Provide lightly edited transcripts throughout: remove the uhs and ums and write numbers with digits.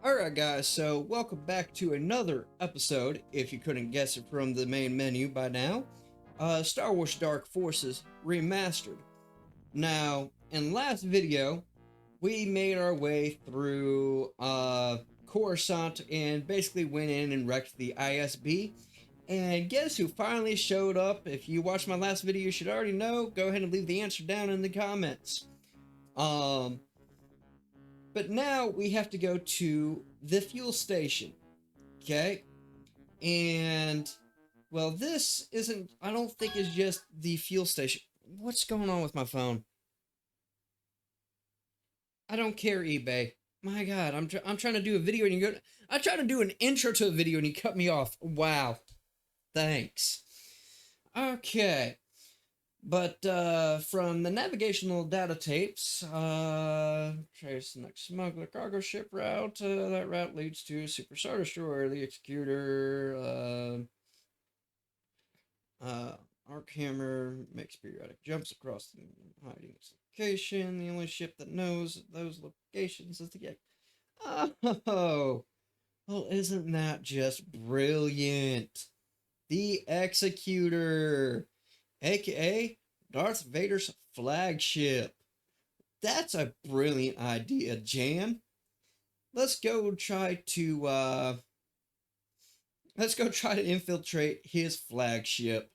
Alright guys, so welcome back to another episode, if you couldn't guess it from the main menu by now, Star Wars Dark Forces Remastered. Now, in last video, we made our way through Coruscant and basically went in and wrecked the ISB. And guess who finally showed up? If you watched my last video, you should already know. Go ahead and leave the answer down in the comments. But now we have to go to the fuel station, okay? And, well, this isn't, I don't think it's just the fuel station. What's going on with my phone? I don't care, eBay. My God, I'm trying to do a video and you go, I try to do an intro to a video and you cut me off. Wow. Thanks. Okay. But from the navigational data tapes, trace the next smuggler cargo ship route. That route leads to Super Star Destroyer, the Executor. Arc Hammer makes periodic jumps across the hiding its location. The only ship that knows those locations is the Oh, well, isn't that just brilliant? The Executor, aka Darth Vader's flagship. That's a brilliant idea, Jan. Let's go try to infiltrate his flagship.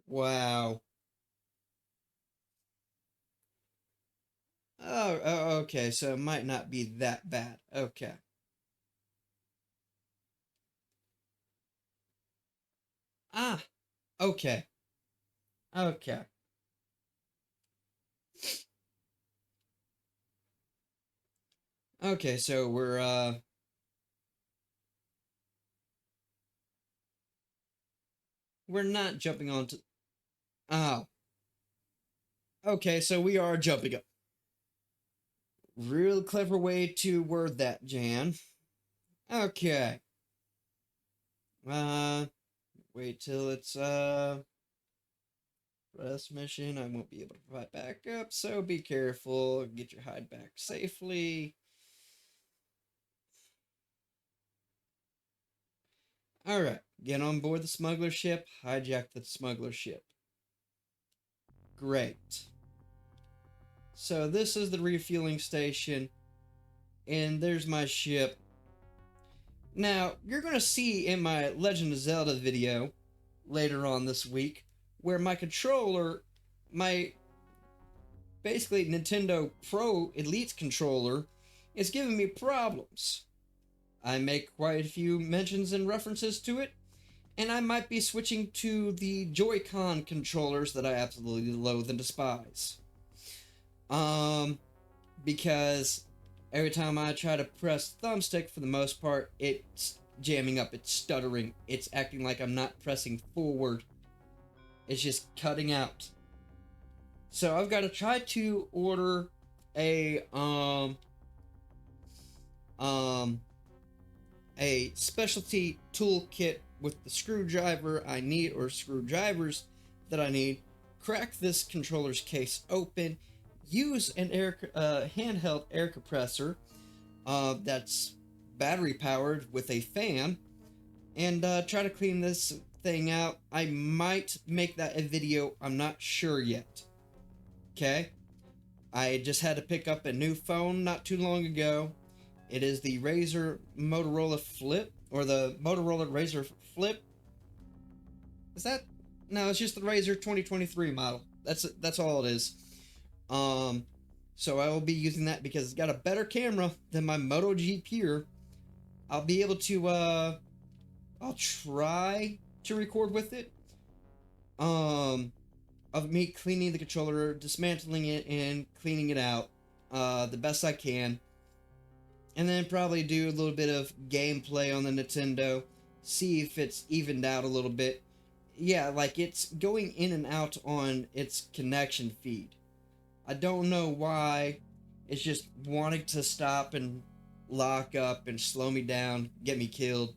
Wow. Oh, okay, so it might not be that bad. Okay. Ah, okay. Okay. Okay, so we're not jumping onto... Oh. Okay, so we are jumping up. Real clever way to word that, Jan. Okay. Wait till it's, rest mission. I won't be able to provide backup, so be careful. Get your hide back safely. Alright, get on board the smuggler ship, hijack the smuggler ship. Great. So this is the refueling station, and there's my ship. Now, you're going to see in my Legend of Zelda video later on this week, where my controller, my basically Nintendo Pro Elite controller, is giving me problems. I make quite a few mentions and references to it, and I might be switching to the Joy-Con controllers that I absolutely loathe and despise. Because every time I try to press thumbstick, for the most part, it's jamming up, it's stuttering, it's acting like I'm not pressing forward. It's just cutting out. So I've got to try to order a specialty toolkit with the screwdriver I need, or screwdrivers that I need, crack this controller's case open, use an handheld air compressor that's battery powered with a fan, and try to clean this thing out. I might make that a video, I'm not sure yet. Okay? I just had to pick up a new phone not too long ago. It is the Razer Motorola Flip, or the Motorola Razer Flip. Is that? No, it's just the Razer 2023 model. That's all it is. So I will be using that because it's got a better camera than my Moto G Pure. I'll be able to, I'll try to record with it. Of me cleaning the controller, dismantling it, and cleaning it out, the best I can. And then probably do a little bit of gameplay on the Nintendo, see if it's evened out a little bit. Yeah, like it's going in and out on its connection feed. I don't know why. It's just wanting to stop and lock up and slow me down, get me killed.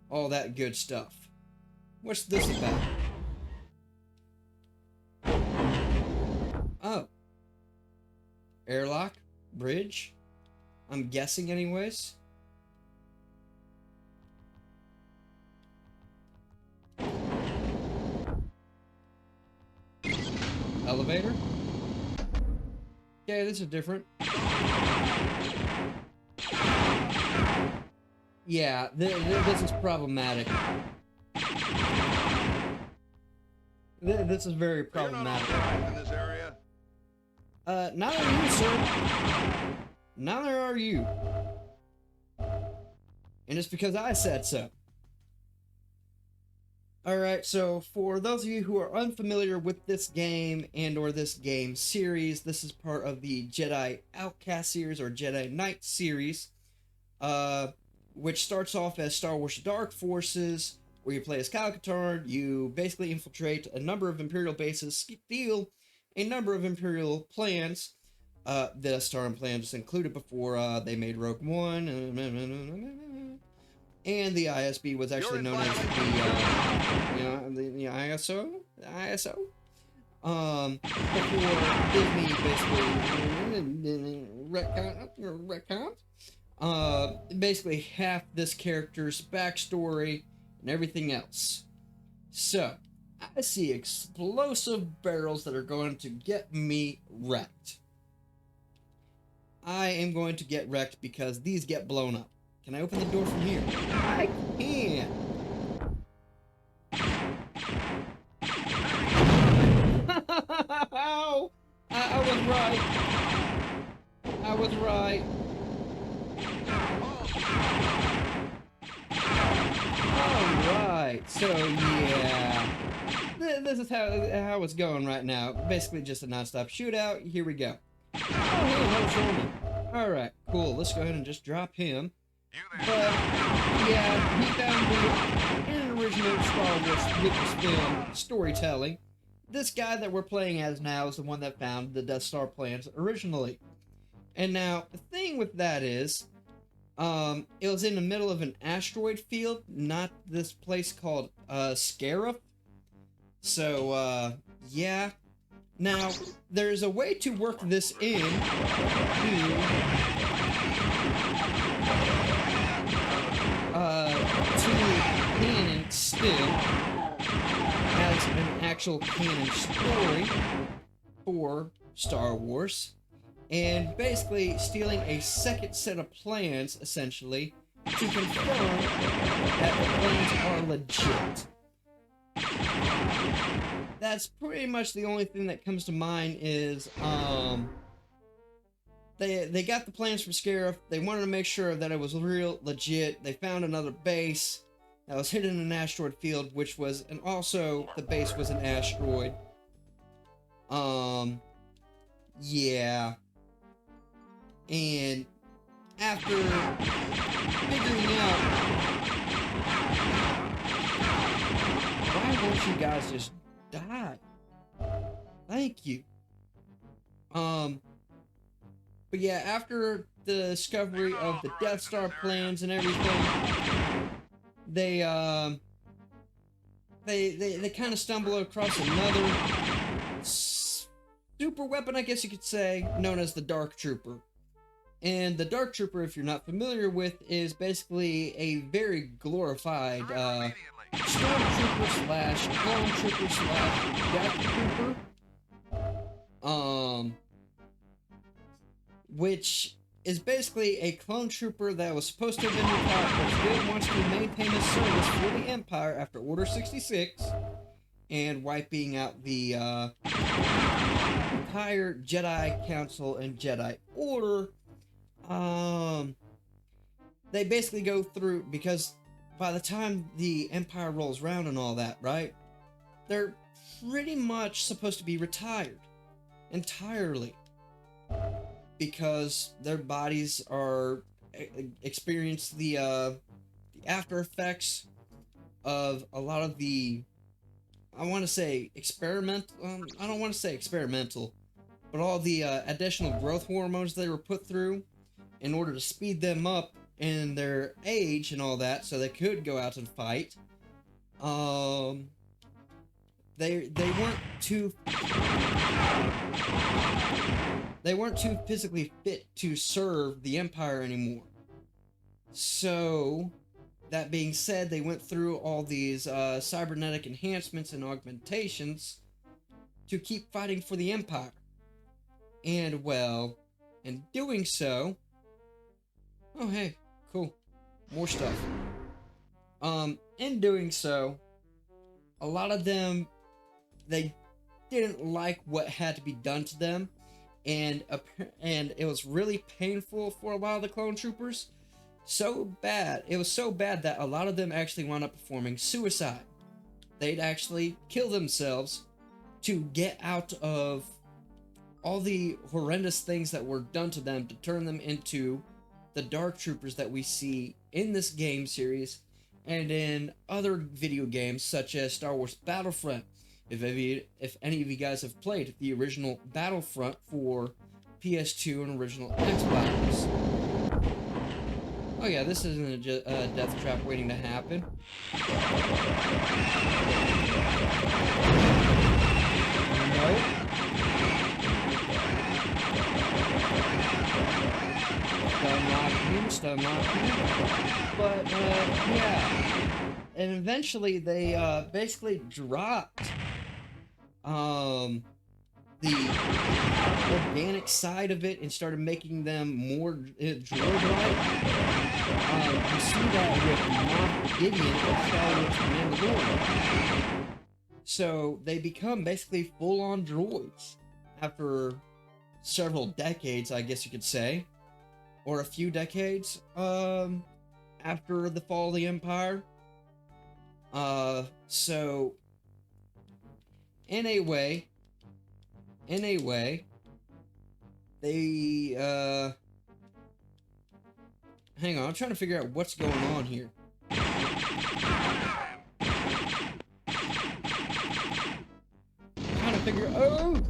All that good stuff. What's this about? Oh. Airlock? Bridge? I'm guessing anyways. Elevator? Okay, this is different. Yeah, this is problematic. This is very problematic. You're not authorized in this area. Neither are you, sir. Neither are you. And it's because I said so. Alright, so for those of you who are unfamiliar with this game and or this game series, this is part of the Jedi Outcast series or Jedi Knight series, which starts off as Star Wars Dark Forces, where you play as Kyle Katarn. You basically infiltrate a number of Imperial bases, steal a number of Imperial plans. The Star plans included before they made Rogue One. And the ISB was actually known as the ISO. Before Disney basically retcon. Basically half this character's backstory and everything else. So, I see explosive barrels that are going to get me wrecked. I am going to get wrecked because these get blown up. Can I open the door from here? I can! I was right. I was right. Alright, so yeah. This is how it's going right now. Basically just a non-stop shootout. Here we go. Oh, hey, alright, cool. Let's go ahead and just drop him. But, yeah, he found in an original Star Wars Lucasfilm storytelling. This guy that we're playing as now is the one that found the Death Star plans originally. And now, the thing with that is, it was in the middle of an asteroid field, not this place called, Scarif. So, yeah. Now, there's a way to work this in to canon still as an actual canon story for Star Wars, and basically stealing a second set of plans, essentially, to confirm that the plans are legit. That's pretty much the only thing that comes to mind is, They got the plans from Scarif. They wanted to make sure that it was real, legit. They found another base that was hidden in an asteroid field, which was, and also the base was an asteroid. Yeah. And after figuring out, why won't you guys just die? Thank you. But yeah, after the discovery of the Death Star plans and everything, they kind of stumble across another super weapon, I guess you could say, known as the Dark Trooper. And the Dark Trooper, if you're not familiar with, is basically a very glorified Stormtrooper slash Clone Trooper slash Death Trooper. Which is basically a clone trooper that was supposed to have been retired, but still wants to maintain his service for the Empire after Order 66 and wiping out the entire Jedi Council and Jedi Order. They basically go through, because by the time the Empire rolls around and all that, right, they're pretty much supposed to be retired entirely, because their bodies are experience the after effects of a lot of the, I want to say experimental, I don't want to say experimental, but all the additional growth hormones they were put through in order to speed them up in their age and all that, so they could go out and fight. They weren't too they weren't too physically fit to serve the Empire anymore. So, that being said, they went through all these cybernetic enhancements and augmentations to keep fighting for the Empire. And, well, in doing so... Oh, hey, cool. More stuff. In doing so, a lot of them, they didn't like what had to be done to them, and it was really painful for a lot of the clone troopers. It was so bad that a lot of them actually wound up performing suicide. They'd actually kill themselves to get out of all the horrendous things that were done to them, to turn them into the Dark Troopers that we see in this game series and in other video games such as Star Wars Battlefront. If any of you guys have played the original Battlefront for PS2 and original Xbox. Oh yeah, this isn't a death trap waiting to happen. Nope. Stun lock you. But, yeah. And eventually they, basically dropped, the organic side of it and started making them more droid-like. You see that with Moff Gideon of Star Wars Mandalorian. So they become basically full-on droids after several decades, I guess you could say, or a few decades after the fall of the Empire. So in a way, they, hang on, I'm trying to figure out what's going on here. Oh!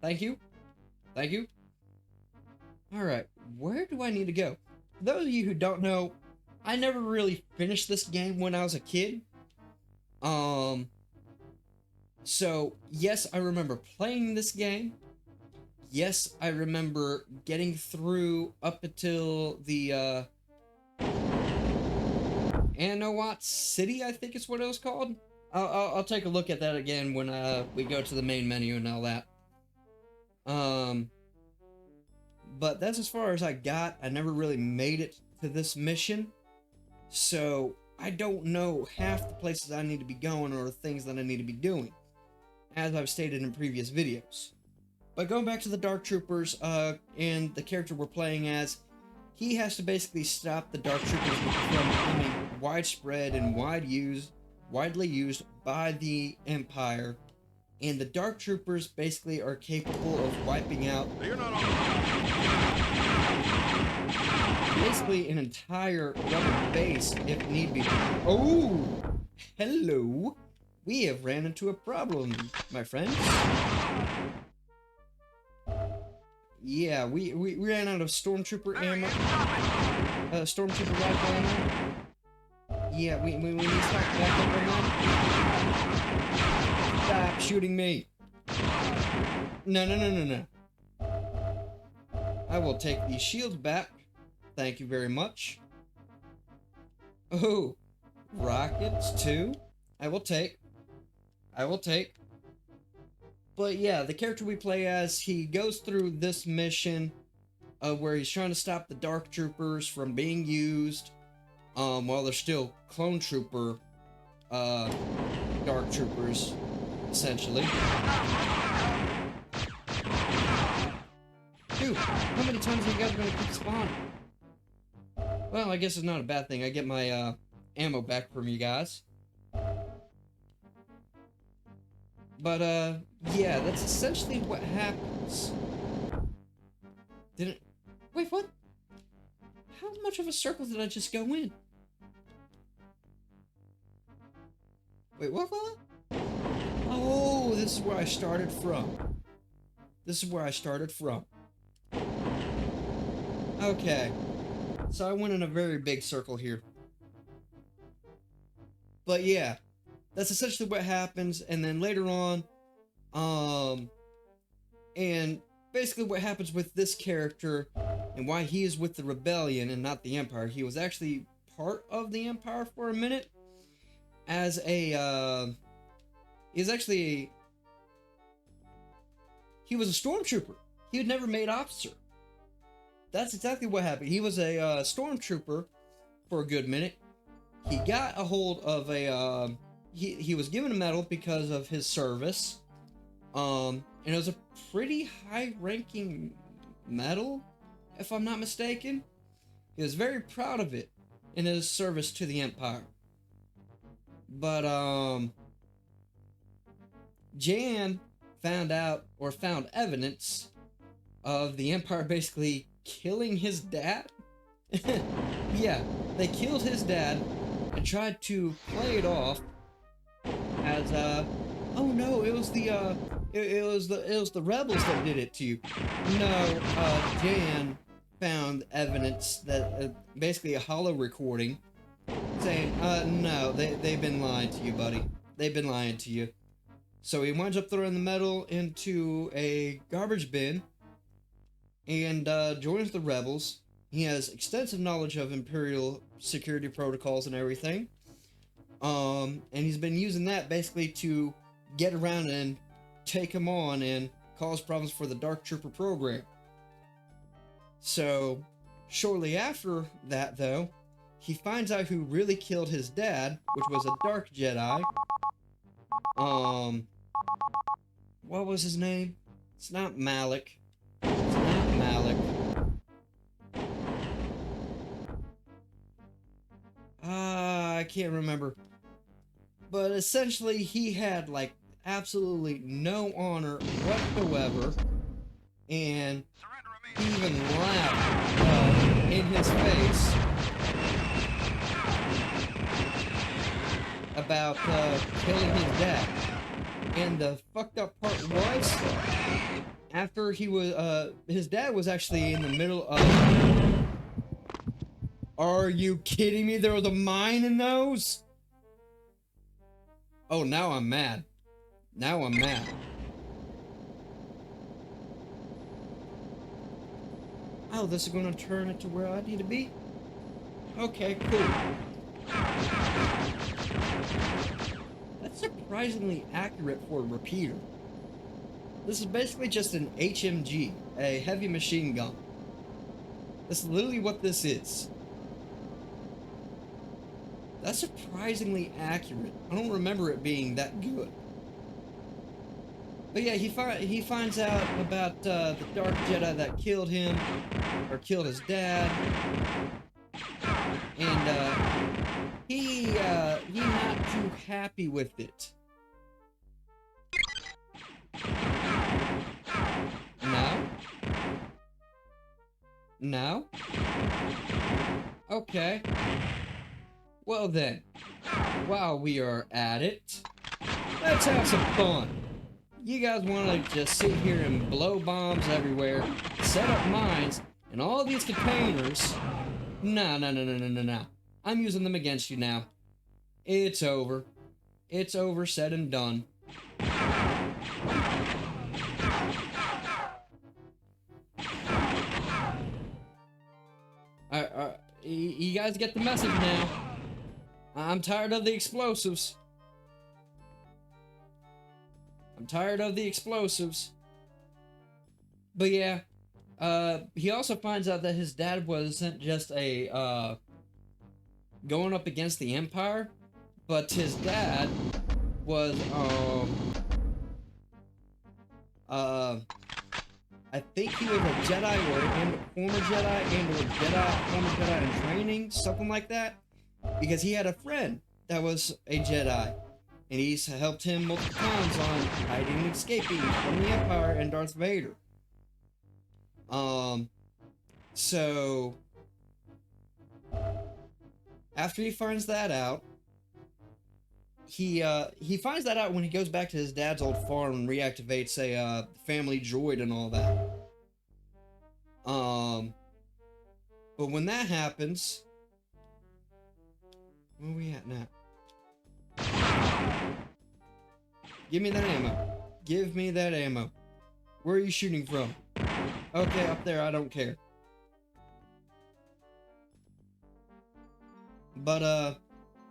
Thank you. Alright, where do I need to go? For those of you who don't know, I never really finished this game when I was a kid. So, yes, I remember playing this game. Yes, I remember getting through up until the, Anowat City, I think is what it was called. I'll take a look at that again when, we go to the main menu and all that. But that's as far as I got. I never really made it to this mission. So, I don't know half the places I need to be going or the things that I need to be doing, as I've stated in previous videos. But going back to the Dark Troopers, and the character we're playing as, he has to basically stop the Dark Troopers from becoming widespread and widely used by the Empire. And the Dark Troopers basically are capable of wiping out basically an entire rebel base if need be. Oh! Hello! We have ran into a problem, my friend. Yeah, we ran out of Stormtrooper ammo. Stormtrooper rifle ammo. Yeah, we need to stop back up right now. Stop shooting me. No. I will take these shields back. Thank you very much. Oh, rockets too. I will take. But yeah, the character we play as, he goes through this mission where he's trying to stop the Dark Troopers from being used while they're still clone trooper Dark Troopers, essentially. Dude, how many times are you guys gonna keep spawning? Well, I guess it's not a bad thing. I get my ammo back from you guys. But, yeah, that's essentially what happens. Wait, what? How much of a circle did I just go in? Wait, what? Oh, this is where I started from. Okay. So I went in a very big circle here. But yeah. That's essentially what happens, and then later on, and basically what happens with this character and why he is with the rebellion and not the Empire. He was actually part of the Empire for a minute as a he was a stormtrooper. He had never made officer. That's exactly what happened. He was a stormtrooper for a good minute. He got a hold of a he was given a medal because of his service. And it was a pretty high-ranking medal, if I'm not mistaken. He was very proud of it in his service to the Empire. But Jan found evidence of the Empire basically killing his dad. Yeah, they killed his dad and tried to play it off as oh no, it was the rebels that did it to you. No, Jan found evidence that basically a hollow recording saying, no, they've been lying to you, buddy. They've been lying to you. So he winds up throwing the medal into a garbage bin and joins the rebels. He has extensive knowledge of Imperial security protocols and everything. And he's been using that basically to get around and take him on and cause problems for the Dark Trooper program. So, shortly after that, though, he finds out who really killed his dad, which was a Dark Jedi. What was his name? It's not Malik. It's not Malik. I can't remember. But essentially, he had, like, absolutely no honor whatsoever. And he even laughed in his face about killing his dad. And the fucked up part was, after he was, his dad was actually in the middle of... Are you kidding me? There was a mine in those? Oh, now I'm mad. Now I'm mad. Oh, this is going to turn it to where I need to be? Okay, cool. That's surprisingly accurate for a repeater. This is basically just an HMG, a heavy machine gun. That's literally what this is. That's surprisingly accurate. I don't remember it being that good. But yeah, he finds out about the Dark Jedi that killed him, or killed his dad, and he's not too happy with it. No? No? Okay. Well then, while we are at it, let's have some fun. You guys want to just sit here and blow bombs everywhere, set up mines, and all these containers? No. I'm using them against you now. It's over. It's over, said and done. You guys get the message now. I'm tired of the explosives. I'm tired of the explosives. But yeah, he also finds out that his dad wasn't just a, going up against the Empire, but his dad was, I think he was a Jedi or a former Jedi and or former Jedi in training, something like that. Because he had a friend that was a Jedi, and he's helped him multiple times on hiding and escaping from the Empire and Darth Vader. So after he finds that out, he finds that out when he goes back to his dad's old farm and reactivates a family droid and all that. But when that happens, where are we at now? Give me that ammo. Give me that ammo. Where are you shooting from? Okay, up there, I don't care. But,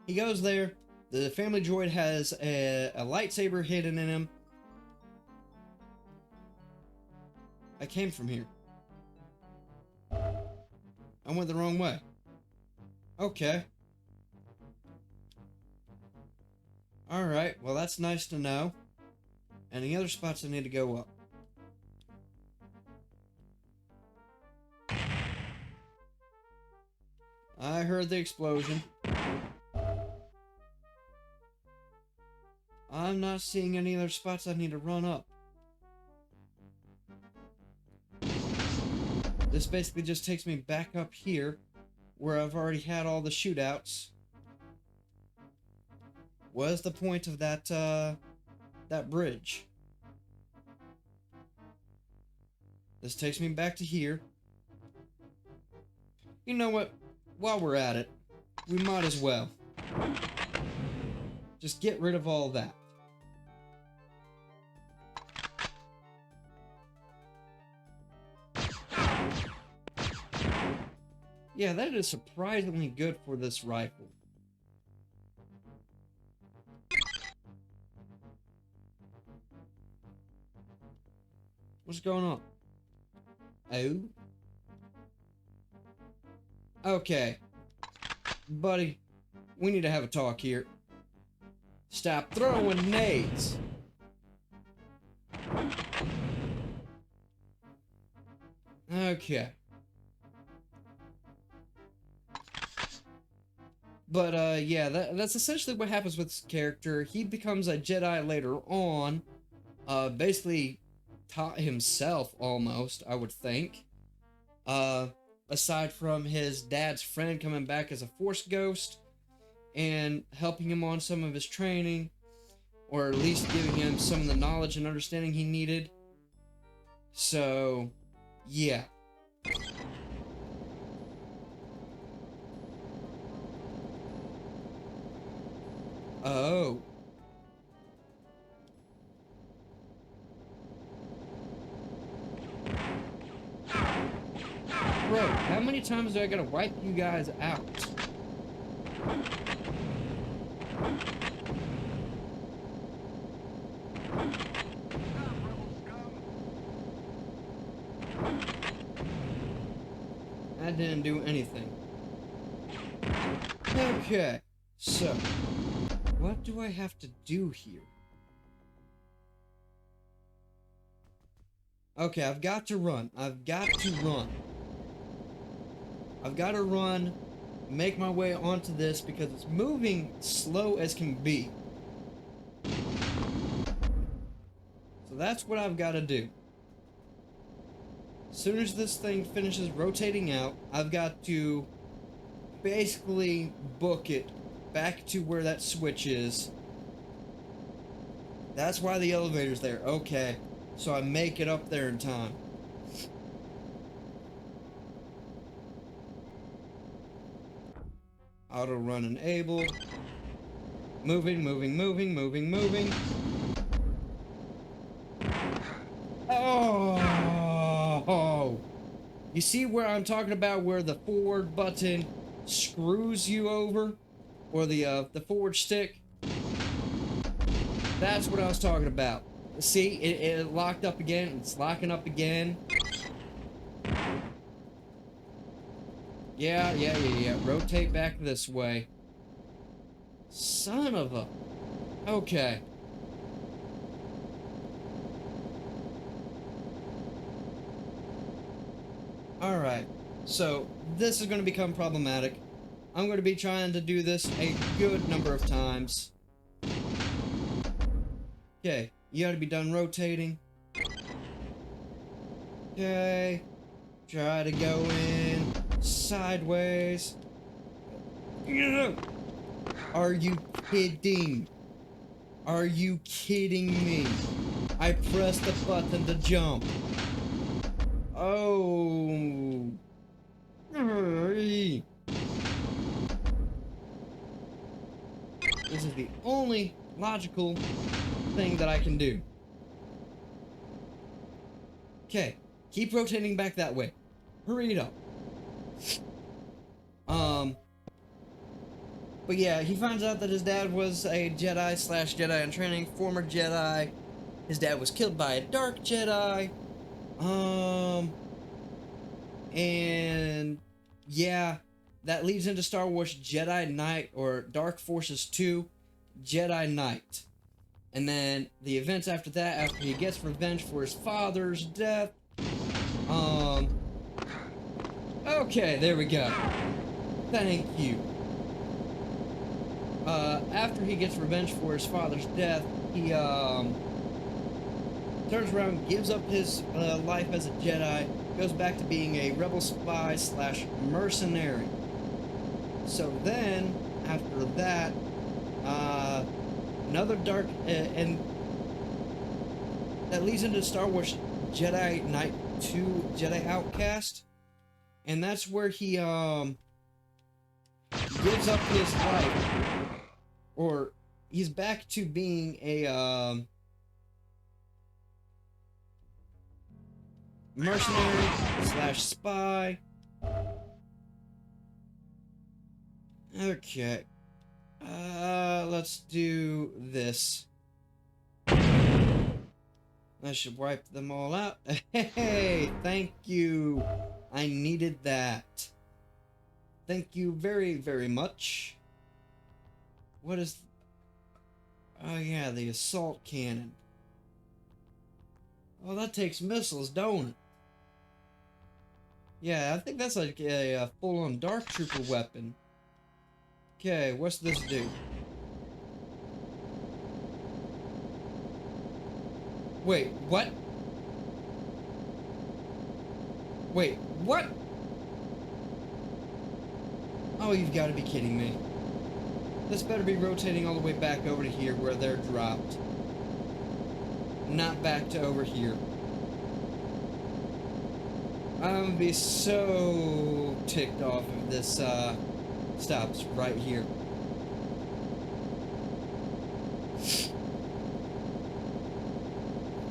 he goes there. The family droid has a lightsaber hidden in him. I came from here. I went the wrong way. Okay. Alright, well that's nice to know. Any other spots I need to go up? I heard the explosion. I'm not seeing any other spots I need to run up. This basically just takes me back up here, where I've already had all the shootouts. What is the point of that bridge? This takes me back to here. You know what? While we're at it, we might as well just get rid of all that. Yeah, that is surprisingly good for this rifle. What's going on? Oh? Okay. Buddy, we need to have a talk here. Stop throwing nades! Okay. But, yeah, that's essentially what happens with this character. He becomes a Jedi later on. Basically taught himself, almost, I would think. Aside from his dad's friend coming back as a Force ghost and helping him on some of his training, or at least giving him some of the knowledge and understanding he needed. So, yeah. Oh. Bro, how many times do I gotta wipe you guys out? That didn't do anything. Okay, so what do I have to do here? Okay, I've got to run. I've got to run. I've got to run, make my way onto this because it's moving slow as can be. So that's what I've got to do. As soon as this thing finishes rotating out, I've got to basically book it back to where that switch is. That's why the elevator's there. Okay, so I make it up there in time. Auto run enabled. Moving, moving, moving, moving, moving. Oh! You see where I'm talking about, where the forward button screws you over? Or the forward stick? That's what I was talking about. See, it locked up again. It's locking up again. Yeah. Rotate back this way. Son of a... Okay. Alright. So, this is going to become problematic. I'm going to be trying to do this a good number of times. Okay. You gotta be done rotating. Okay. Try to go in sideways. Are you kidding? Are you kidding me? I pressed the button to jump. Oh. This is the only logical thing that I can do. Okay, Keep rotating back that way. Hurry it up. But yeah, he finds out that his dad was a Jedi / Jedi in training, former Jedi. His dad was killed by a dark Jedi. And yeah, that leads into Star Wars Jedi Knight, or Dark Forces 2 Jedi Knight. And then the events after that, after he gets revenge for his father's death. Okay, there we go. Thank you. After he gets revenge for his father's death, he turns around, gives up his life as a Jedi, goes back to being a rebel spy / mercenary. So then, after that, another dark, and that leads into Star Wars Jedi Knight 2 Jedi Outcast, and that's where he gives up his life, or he's back to being a mercenary / spy. Okay. Let's do this. I should wipe them all out. Hey, thank you. I needed that. Thank you very, very much. What is... Oh yeah, the assault cannon. Oh, that takes missiles, don't it? Yeah, I think that's like a full-on Dark Trooper weapon. Okay, what's this do? Wait, what? Wait, what? Oh, you've got to be kidding me. This better be rotating all the way back over to here where they're dropped. Not back to over here. I'm gonna be so ticked off if this stops right here.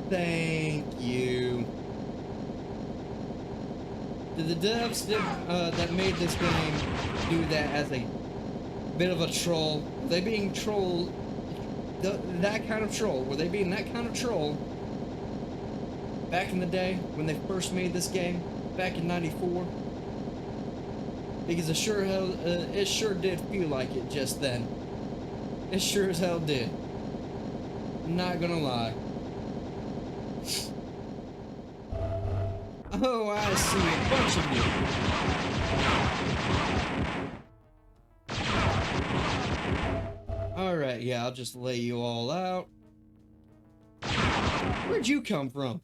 Thank you. Did the devs that made this game do that as a bit of a troll? Were they being trolled? That kind of troll? Were they being that kind of troll back in the day when they first made this game, back in '94? Because it sure did feel like it just then. It sure as hell did. Not gonna lie. Oh, I see a bunch of you. Alright, yeah, I'll just lay you all out. Where'd you come from?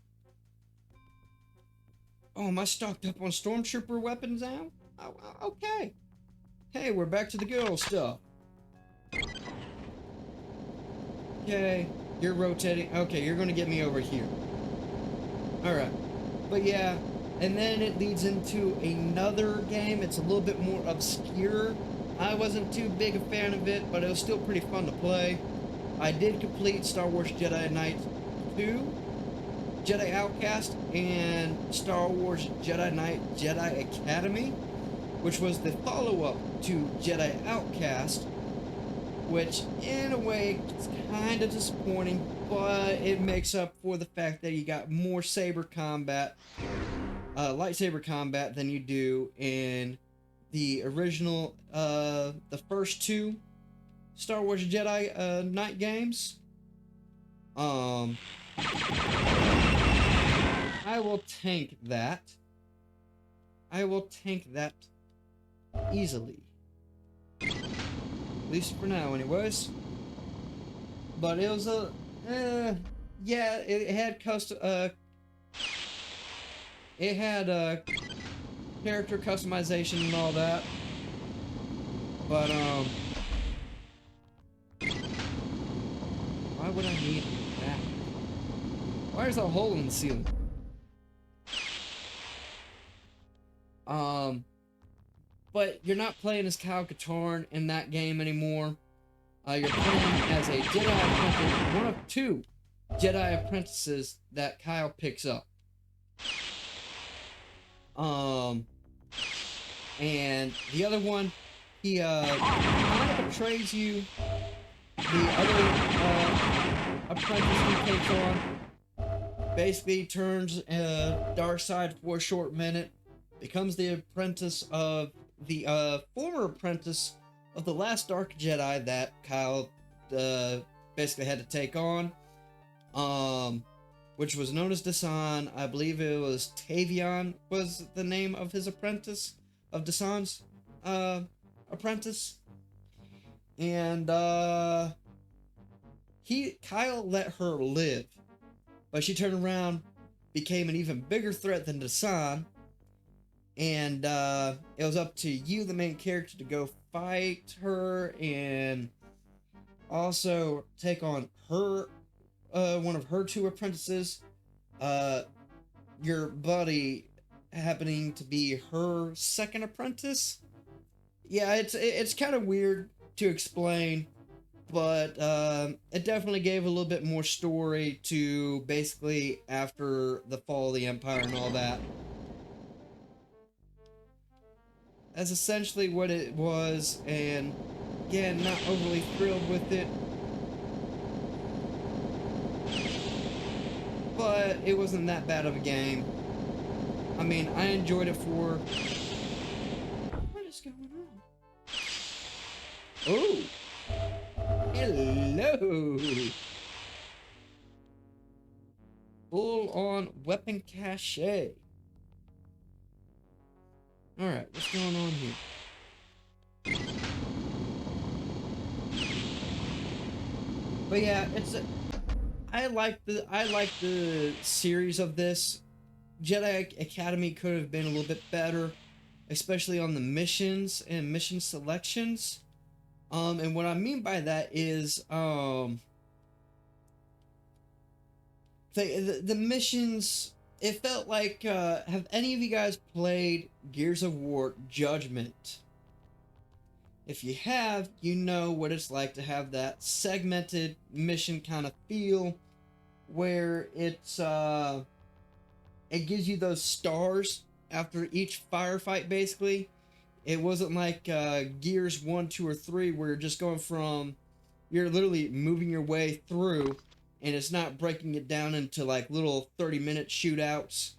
Oh, am I stocked up on stormtrooper weapons now? Oh, okay. Hey, we're back to the good old stuff. Okay, you're rotating. Okay, you're gonna get me over here. Alright. But yeah, and then it leads into another game. It's a little bit more obscure. I wasn't too big a fan of it, but it was still pretty fun to play. I did complete Star Wars Jedi Knight 2, Jedi Outcast, and Star Wars Jedi Knight Jedi Academy, which was the follow-up to Jedi Outcast, which in a way is kind of disappointing, but it makes up for the fact that you got more saber combat, lightsaber combat, than you do in the original, the first two Star Wars Jedi Knight games. I will tank that. I will tank that easily. At least for now, anyways. But it was a, yeah, it had it had character customization and all that. But why would I need that? Why is there a hole in the ceiling? But you're not playing as Kyle Katarn in that game anymore. You're playing as a Jedi apprentice, one of two Jedi apprentices that Kyle picks up. Um, and the other one, he kind of betrays you. The other apprentice he takes on basically turns dark side for a short minute, becomes the apprentice of the former apprentice of the last Dark Jedi that Kyle basically had to take on, which was known as Dasan. I believe it was Tavion was the name of his apprentice, of Dasan's apprentice. And Kyle let her live, but she turned around, became an even bigger threat than Dasan, and it was up to you, the main character, to go fight her and also take on her, one of her two apprentices, your buddy happening to be her second apprentice. Yeah, it's kind of weird to explain, but it definitely gave a little bit more story to basically after the fall of the Empire and all that. That's essentially what it was, and again, not overly thrilled with it, but it wasn't that bad of a game. I mean, I enjoyed it for... What is going on? Oh! Hello! Full-on weapon cache. Alright, what's going on here? But yeah, I like the series of this. Jedi Academy could have been a little bit better, especially on the missions and mission selections. And what I mean by that is, the missions, it felt like, have any of you guys played Gears of War Judgment? If you have, you know what it's like to have that segmented mission kind of feel, where it's, it gives you those stars after each firefight, basically. It wasn't like Gears 1, 2, or 3, where you're just going from... You're literally moving your way through, and it's not breaking it down into, like, little 30-minute shootouts.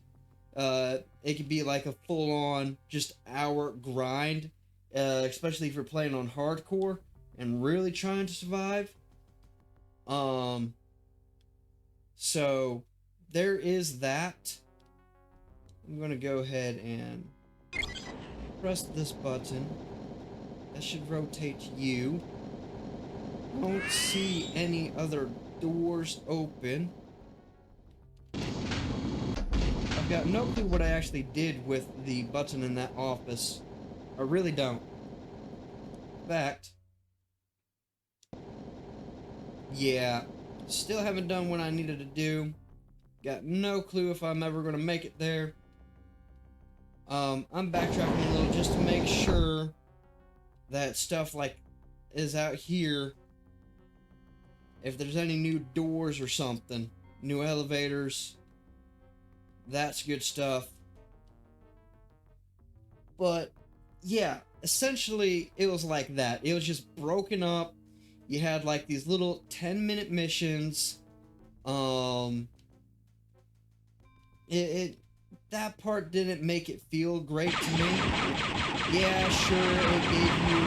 It could be, like, a full-on, just hour grind, especially if you're playing on hardcore and really trying to survive. So, there is that. I'm going to go ahead and press this button. That should rotate you. I don't see any other doors open. I've got no clue what I actually did with the button in that office. I really don't. In fact, yeah, still haven't done what I needed to do. Got no clue if I'm ever going to make it there. I'm backtracking a little just to make sure that stuff like is out here. If there's any new doors or something, new elevators, that's good stuff. But yeah, essentially it was like that. It was just broken up. You had like these little 10-minute missions. That part didn't make it feel great to me. Yeah, sure, it gave you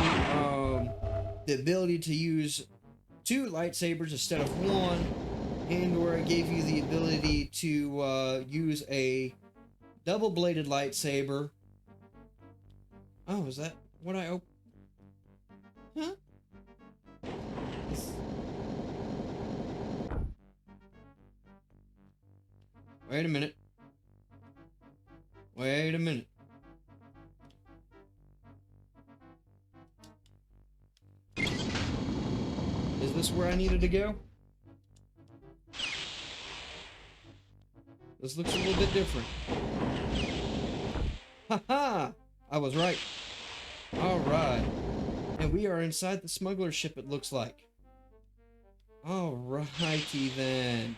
the ability to use 2 lightsabers instead of 1, and or it gave you the ability to use a double-bladed lightsaber. Oh, is that what I opened? Huh? Wait a minute. Wait a minute. Is this where I needed to go? This looks a little bit different. Haha! I was right. Alright. And we are inside the smuggler ship, it looks like. Alrighty then.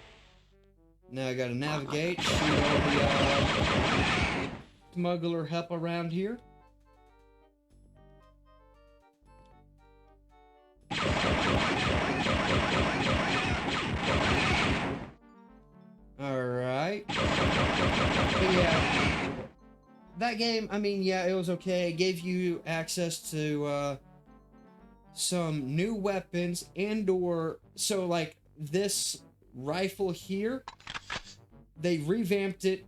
Now I gotta navigate, shoot all the smuggler help around here? Alright. Yeah, that game, I mean, yeah, it was okay. It gave you access to some new weapons and so like this rifle here, they revamped it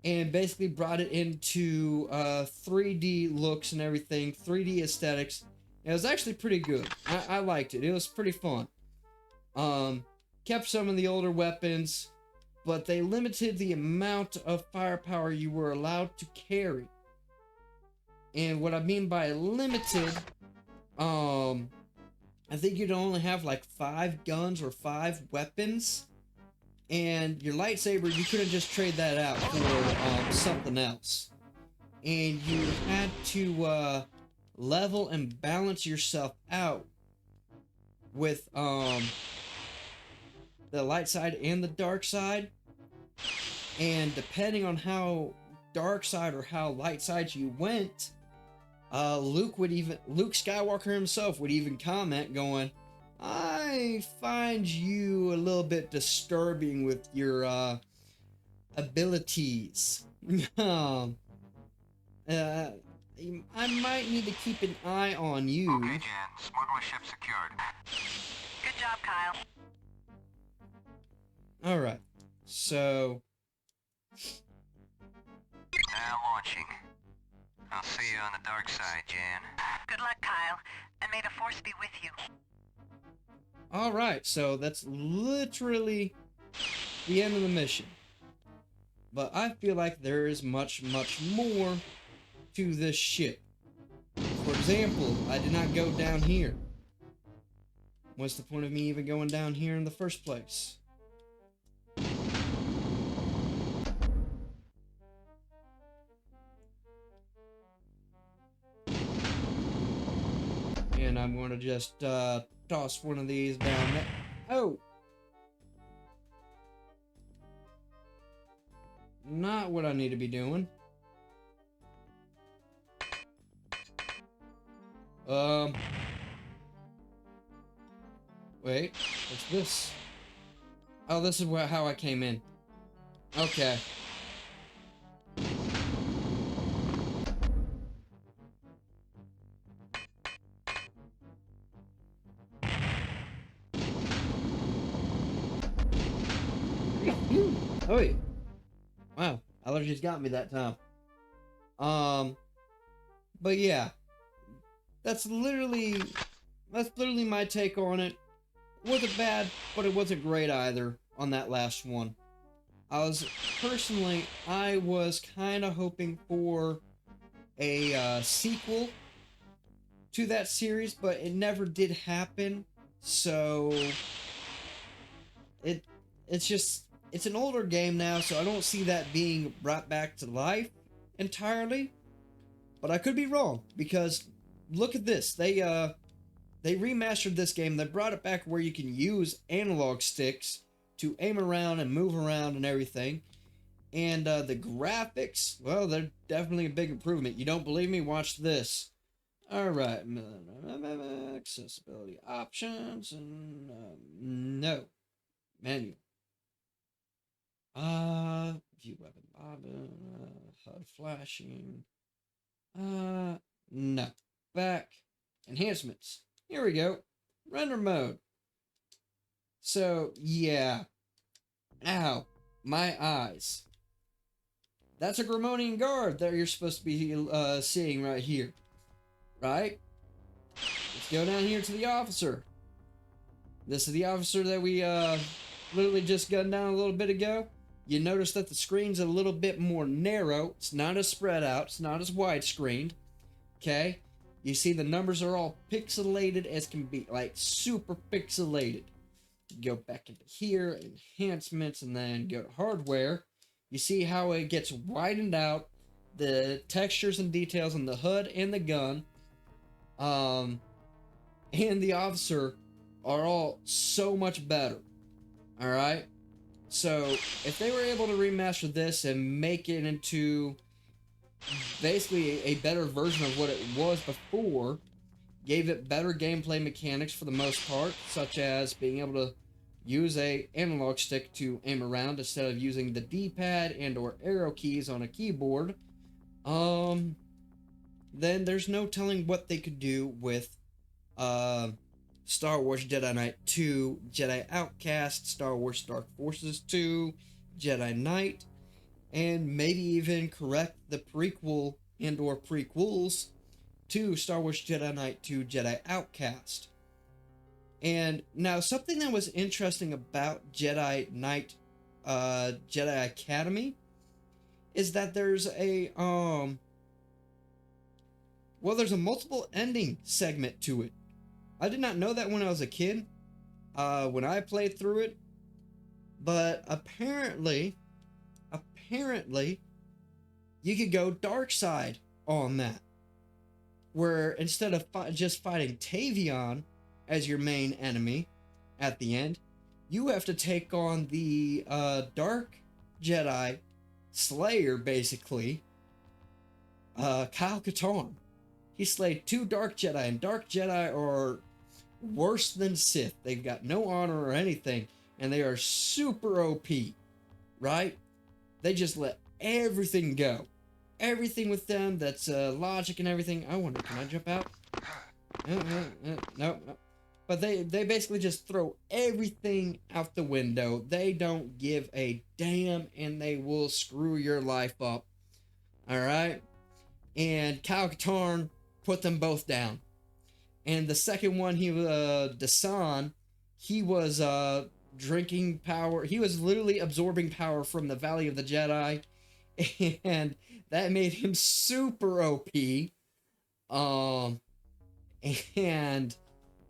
and basically brought it into 3D looks and everything, 3D aesthetics. It was actually pretty good. I liked it. It was pretty fun. Kept some of the older weapons, but they limited the amount of firepower you were allowed to carry. And what I mean by limited, I think you'd only have like 5 guns or 5 weapons. And your lightsaber, you couldn't just trade that out for something else. And you had to level and balance yourself out with the light side and the dark side. And depending on how dark side or how light side you went, Luke Skywalker himself would even comment going, I find you a little bit disturbing with your abilities. I might need to keep an eye on you. Okay, Jan. Smuggler ship secured. Good job, Kyle. Alright, so... Now launching. I'll see you on the dark side, Jan. Good luck, Kyle, and may the Force be with you. Alright, so that's literally the end of the mission. But I feel like there is much, much more to this ship. For example, I did not go down here. What's the point of me even going down here in the first place? And I'm going to just toss one of these down there. Oh! Not what I need to be doing. Wait, what's this? Oh, this is how I came in. Okay. Oh, wait. Wow, allergies got me that time. But yeah, that's literally my take on it. It wasn't bad, but it wasn't great either on that last one. I was kind of hoping for a sequel to that series, but it never did happen. So it's an older game now, so I don't see that being brought back to life entirely. But I could be wrong, because look at this. They remastered this game. They brought it back where you can use analog sticks to aim around and move around and everything. And the graphics, well, they're definitely a big improvement. You don't believe me? Watch this. Alright. Accessibility options and no. Menu. View weapon bobbin, HUD flashing. No. Back. Enhancements. Here we go. Render mode. So, yeah. Ow. My eyes. That's a Grimonian guard that you're supposed to be seeing right here. Right? Let's go down here to the officer. This is the officer that we literally just gunned down a little bit ago. You notice that the screen's a little bit more narrow. It's not as spread out. It's not as widescreened. Okay? You see the numbers are all pixelated as can be. Like, super pixelated. Go back into here, enhancements, and then go to hardware. You see how it gets widened out. The textures and details on the HUD and the gun. And the officer are all so much better. Alright? So, if they were able to remaster this and make it into basically a better version of what it was before, gave it better gameplay mechanics for the most part, such as being able to use a analog stick to aim around instead of using the D-pad and or arrow keys on a keyboard. Um, then there's no telling what they could do with uh, Star Wars Jedi Knight 2, Jedi Outcast, Star Wars Dark Forces 2, Jedi Knight, and maybe even correct the prequel and or prequels to Star Wars Jedi Knight 2, Jedi Outcast. And now something that was interesting about Jedi Knight Jedi Academy is that there's a there's a multiple ending segment to it. I did not know that when I was a kid, when I played through it, but apparently you could go dark side on that, where instead of just fighting Tavion as your main enemy at the end, you have to take on the Dark Jedi Slayer, basically, Kyle Katarn. He slayed 2 Dark Jedi, and Dark Jedi are worse than Sith. They've got no honor or anything, and they are super OP, right? They just let everything go. Everything with them that's logic and everything. I wonder, can I jump out? No. But they basically just throw everything out the window. They don't give a damn, and they will screw your life up. Alright? And Kyle Katarn put them both down. And the second one, Dasan, he was drinking power. He was literally absorbing power from the Valley of the Jedi. And that made him super OP. And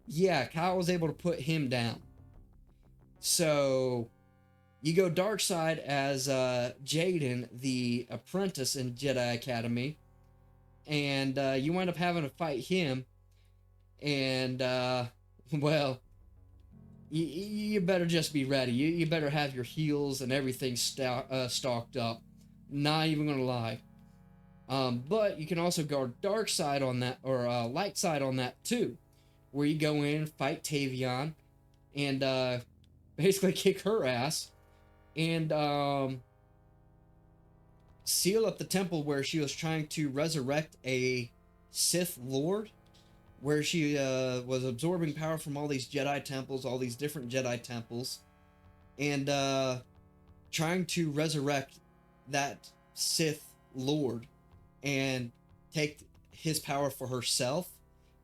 yeah, Kyle was able to put him down. So you go dark side as Jaden, the apprentice in Jedi Academy, and you wind up having to fight him. And well, you better just be ready. You better have your heals and everything stocked up. Not even gonna lie. But you can also go dark side on that, or light side on that too, where you go in, fight Tavion, and basically kick her ass, and seal up the temple where she was trying to resurrect a Sith Lord, where she was absorbing power from all these Jedi temples, all these different Jedi temples, and trying to resurrect that Sith Lord and take his power for herself.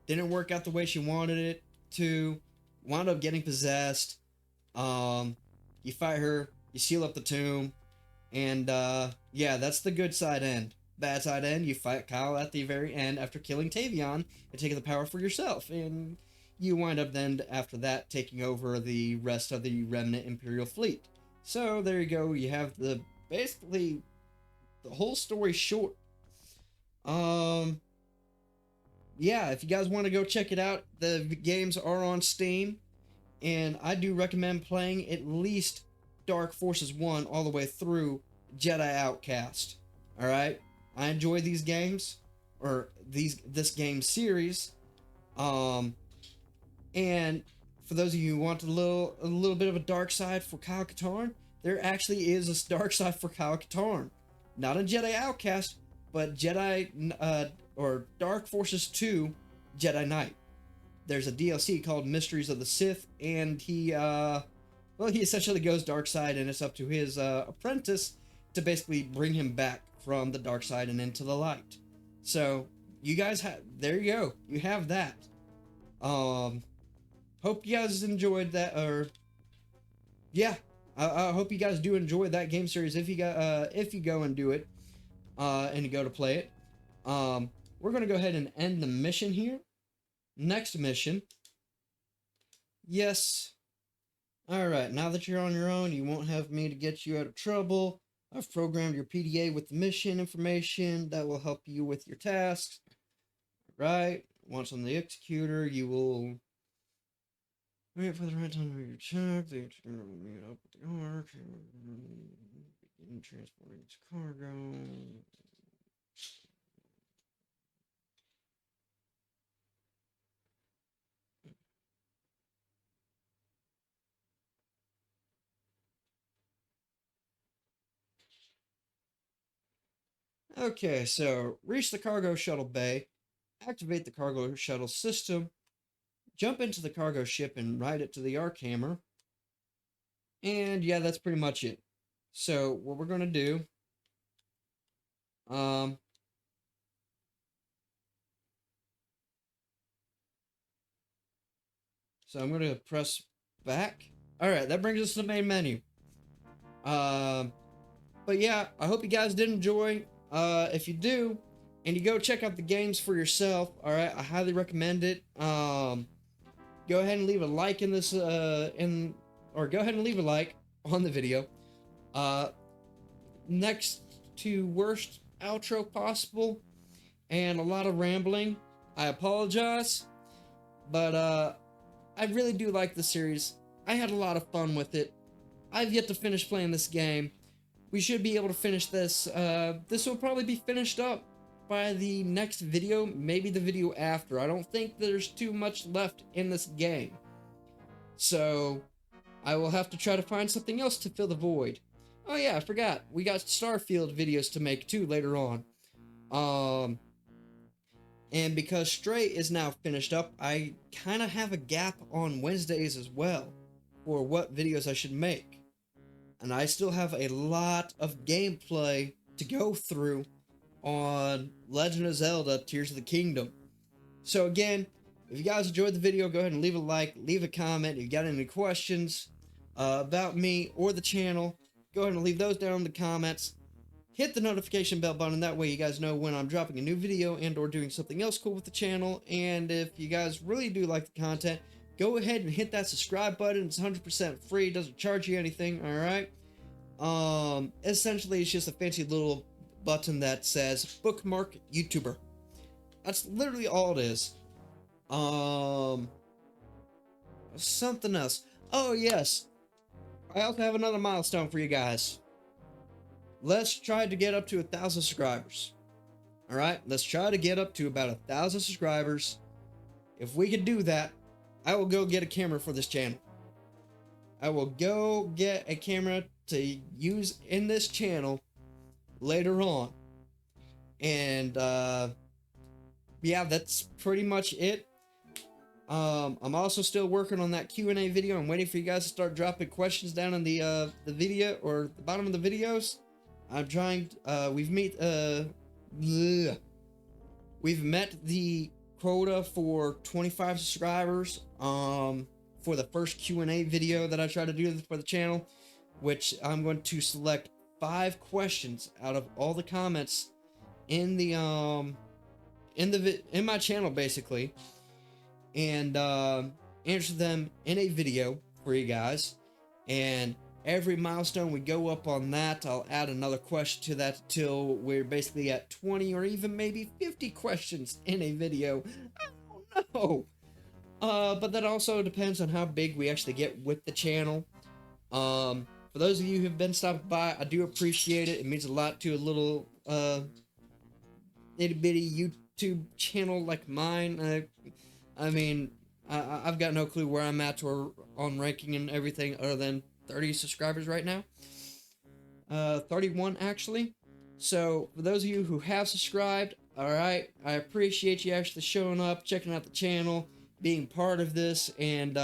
Didn't work out the way she wanted it to. Wound up getting possessed. You fight her, you seal up the tomb, and yeah, that's the good side end. Bad side end, you fight Kyle at the very end after killing Tavion and taking the power for yourself, and you wind up then after that taking over the rest of the remnant Imperial fleet. So there you go. You have basically the whole story short. Yeah, if you guys want to go check it out, the games are on Steam, and I do recommend playing at least Dark Forces 1 all the way through Jedi Outcast. Alright? I enjoy these games, or this game series. And for those of you who want a little bit of a dark side for Kyle Katarn, there actually is a dark side for Kyle Katarn. Not in Jedi Outcast, but Jedi or Dark Forces 2 Jedi Knight. There's a DLC called Mysteries of the Sith, and he essentially goes dark side, and it's up to his apprentice to basically bring him back from the dark side and into the light. So you guys there you go. You have that. Hope you guys enjoyed that, or yeah, I hope you guys do enjoy that game series if you go and do it, and you go to play it. We're gonna go ahead and end the mission here. Next mission. Yes. Alright, now that you're on your own, you won't have me to get you out of trouble. I've programmed your PDA with the mission information that will help you with your tasks. Right? Once on the executor, you will wait for the right time to your check. The executor will meet up with the arc. Begin transporting its cargo. Okay, so reach the cargo shuttle bay, activate the cargo shuttle system, jump into the cargo ship and ride it to the arc hammer. And yeah, that's pretty much it. So what we're gonna do, um, so I'm gonna press back. All right, that brings us to the main menu. Um, but yeah, I hope you guys did enjoy. If you do, and you go check out the games for yourself, all right, I highly recommend it. Go ahead and leave a like in this, or go ahead and leave a like on the video. Uh, Next to worst outro possible and a lot of rambling. I apologize, but I really do like the series. I had a lot of fun with it. I've yet to finish playing this game. We should be able to finish this. This will probably be finished up by the next video, maybe the video after. I don't think there's too much left in this game. So I will have to try to find something else to fill the void. Oh yeah, I forgot. We got Starfield videos to make too later on. And because Stray is now finished up, I kind of have a gap on Wednesdays as well for what videos I should make. And I still have a lot of gameplay to go through on Legend of Zelda Tears of the Kingdom. So again, if you guys enjoyed the video, go ahead and leave a like, leave a comment. If you got any questions about me or the channel, go ahead and leave those down in the comments. Hit the notification bell button, that way you guys know when I'm dropping a new video and or doing something else cool with the channel. And if you guys really do like the content, go ahead and hit that subscribe button. It's 100% free, doesn't charge you anything, alright? Essentially it's just a fancy little button that says bookmark YouTuber. That's literally all it is. Something else. Oh yes, I also have another milestone for you guys. Let's try to get up to 1,000 subscribers. Alright, let's try to get up to about 1,000 subscribers. If we could do that, I will go get a camera for this channel. I will go get a camera to use in this channel later on. And, yeah, that's pretty much it. I'm also still working on that Q&A video. I'm waiting for you guys to start dropping questions down in the video or the bottom of the videos. I'm trying, we've met the quota for 25 subscribers, for the first Q&A video that I try to do for the channel, which I'm going to select 5 questions out of all the comments in the, in my channel basically, and, answer them in a video for you guys. And every milestone we go up on that, I'll add another question to that till we're basically at 20 or even maybe 50 questions in a video. I don't know. But that also depends on how big we actually get with the channel. For those of you who've been stopping by, I do appreciate it. It means a lot to a little, itty bitty YouTube channel like mine. I mean, I've got no clue where I'm at or on ranking and everything other than 30 subscribers right now. 31 actually. So for those of you who have subscribed, alright, I appreciate you actually showing up, checking out the channel, being part of this, and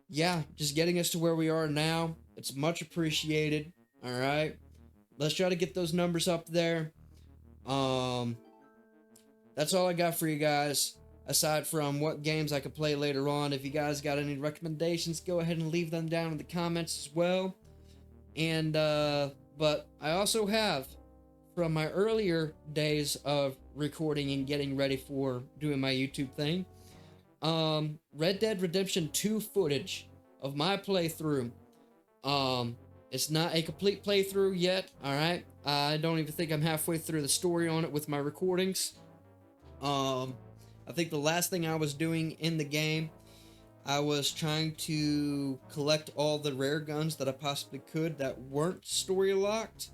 yeah, just getting us to where we are now. It's much appreciated. Alright. Let's try to get those numbers up there. That's all I got for you guys. Aside from what games I could play later on. If you guys got any recommendations, go ahead and leave them down in the comments as well. And, but I also have, from my earlier days of recording and getting ready for doing my YouTube thing, Red Dead Redemption 2 footage of my playthrough. It's not a complete playthrough yet, alright? I don't even think I'm halfway through the story on it with my recordings. I think the last thing I was doing in the game, I was trying to collect all the rare guns that I possibly could that weren't story locked.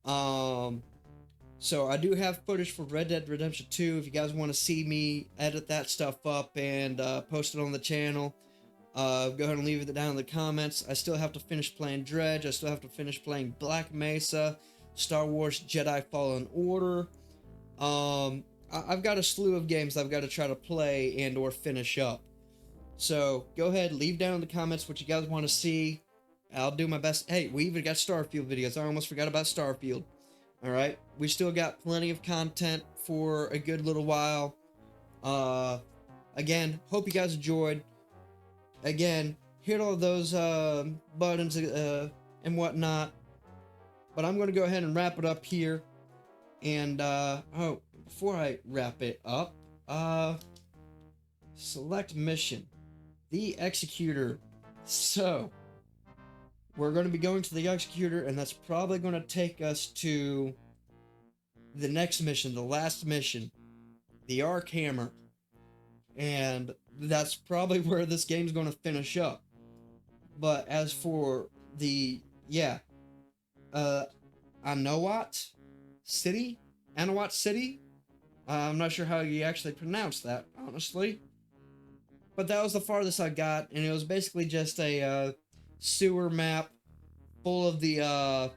So I do have footage for Red Dead Redemption 2. If you guys want to see me edit that stuff up and post it on the channel, go ahead and leave it down in the comments. I still have to finish playing Dredge. I still have to finish playing Black Mesa. Star Wars Jedi Fallen Order. I've got a slew of games I've got to try to play and or finish up. So go ahead, leave down in the comments what you guys want to see. I'll do my best. Hey, we even got Starfield videos. I almost forgot about Starfield. Alright, we still got plenty of content for a good little while. Again, hope you guys enjoyed. Again, hit all those buttons and whatnot. But I'm going to go ahead and wrap it up here. And, oh, before I wrap it up, select mission. The Executor. So, we're going to be going to the Executor, and that's probably going to take us to the next mission, the last mission, the Arc Hammer. And that's probably where this game's going to finish up. But as for the, Anowat City? Anowat City? I'm not sure how you actually pronounce that, honestly. But that was the farthest I got, and it was basically just a sewer map full of the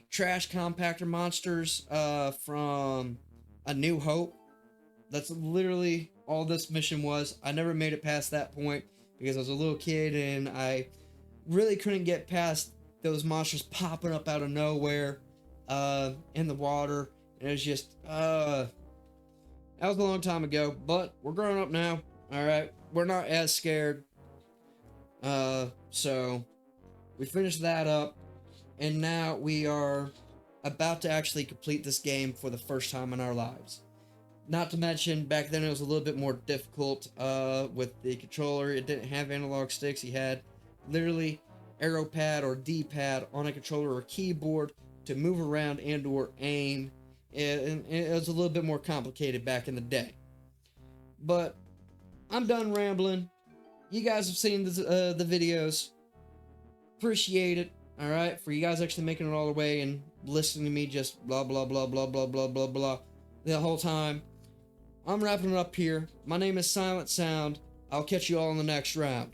trash compactor monsters from A New Hope. That's literally all this mission was. I never made it past that point because I was a little kid and I really couldn't get past those monsters popping up out of nowhere in the water. And it was just, that was a long time ago, but we're growing up now. Alright, we're not as scared. So we finished that up, and now we are about to actually complete this game for the first time in our lives. Not to mention, back then it was a little bit more difficult with the controller. It didn't have analog sticks. You had literally arrow pad or D-pad on a controller or keyboard to move around and or aim. And it was a little bit more complicated back in the day. But I'm done rambling. You guys have seen the videos. Appreciate it. Alright, for you guys actually making it all the way and listening to me just blah blah blah blah blah blah blah blah the whole time. I'm wrapping it up here. My name is Silent Sound. I'll catch you all in the next round.